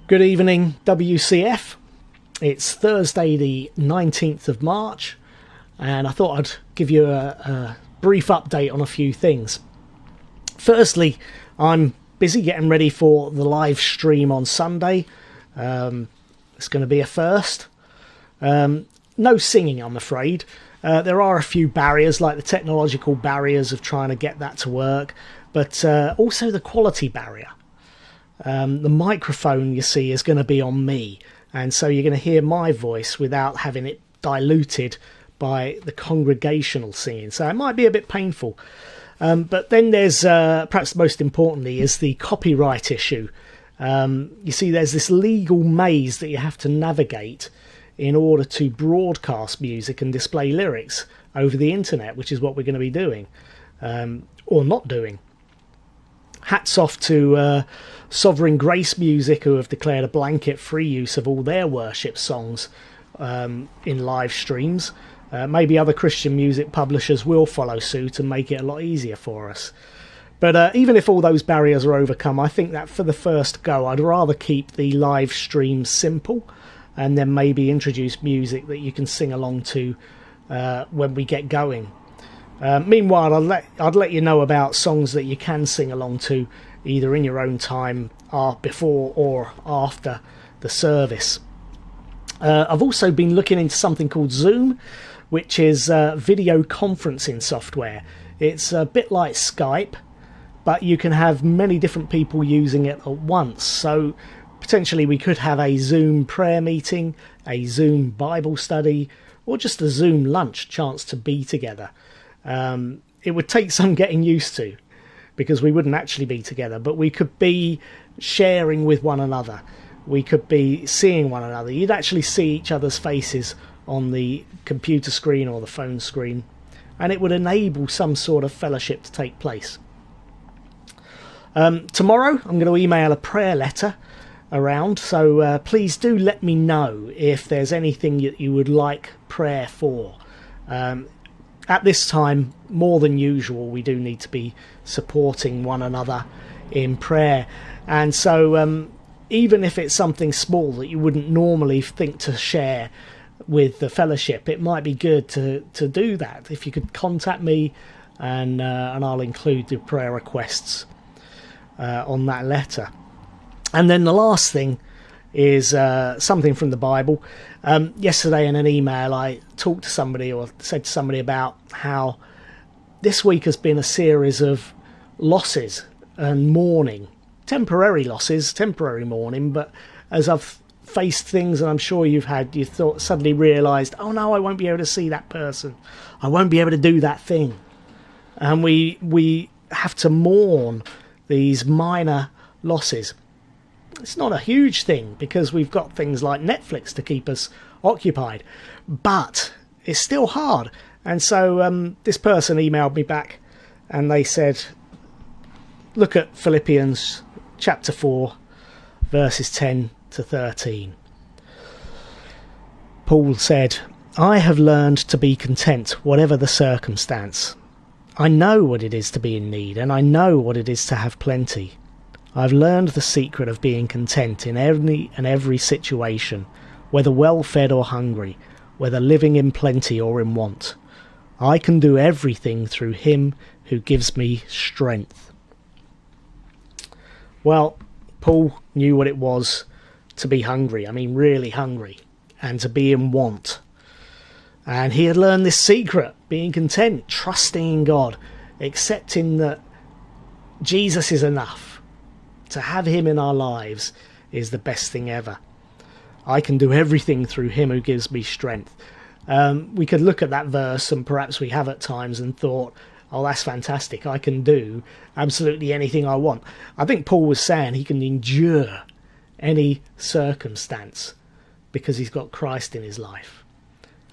Good evening, WCF. It's Thursday the 19th of March, and I thought I'd give you a brief update on a few things. Firstly, I'm busy getting ready for the live stream on Sunday. It's going to be a first. No singing, I'm afraid. There are a few barriers, like the technological barriers of trying to get that to work, but also the quality barrier. The microphone, you see, is going to be on me, and so you're going to hear my voice without having it diluted by the congregational singing, so it might be a bit painful. But then there's, perhaps most importantly, is the copyright issue. You see, there's this legal maze that you have to navigate in order to broadcast music and display lyrics over the internet, which is what we're going to be doing, or not doing. Hats off to Sovereign Grace Music, who have declared a blanket free use of all their worship songs in live streams. Maybe other Christian music publishers will follow suit and make it a lot easier for us. But even if all those barriers are overcome, I think that for the first go, I'd rather keep the live stream simple and then maybe introduce music that you can sing along to when we get going. Meanwhile, I'd let you know about songs that you can sing along to, either in your own time, before or after the service. I've also been looking into something called Zoom, which is video conferencing software. It's a bit like Skype, but you can have many different people using it at once. So potentially we could have a Zoom prayer meeting, a Zoom Bible study, or just a Zoom lunch chance to be together. It would take some getting used to, because we wouldn't actually be together, but we could be sharing with one another. We could be seeing one another. You'd actually see each other's faces on the computer screen or the phone screen, and it would enable some sort of fellowship to take place. Tomorrow I'm going to email a prayer letter around, so please do let me know if there's anything that you would like prayer for. At this time, more than usual, we do need to be supporting one another in prayer. And so even if it's something small that you wouldn't normally think to share with the fellowship, it might be good to do that. If you could contact me, and I'll include the prayer requests on that letter. And then the last thing is something from the Bible. Yesterday in an email I talked to somebody, or said to somebody, about how this week has been a series of losses and mourning. Temporary losses, temporary mourning, but as I've faced things, and I'm sure you thought, suddenly realised, oh no, I won't be able to see that person. I won't be able to do that thing. And we have to mourn these minor losses. It's not a huge thing because we've got things like Netflix to keep us occupied, but it's still hard. And so this person emailed me back and they said, look at Philippians chapter 4, verses 10 to 13. Paul said, I have learned to be content, whatever the circumstance. I know what it is to be in need, and I know what it is to have plenty. I've learned the secret of being content in every situation, whether well-fed or hungry, whether living in plenty or in want. I can do everything through him who gives me strength. Well, Paul knew what it was to be hungry, I mean really hungry, and to be in want. And he had learned this secret, being content, trusting in God, accepting that Jesus is enough. To have him in our lives is the best thing ever. I can do everything through him who gives me strength. We could look at that verse, and perhaps we have at times, and thought, oh, that's fantastic. I can do absolutely anything I want. I think Paul was saying he can endure any circumstance because he's got Christ in his life.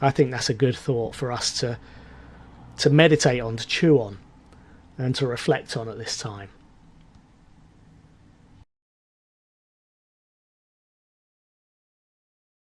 I think that's a good thought for us to meditate on, to chew on, and to reflect on at this time.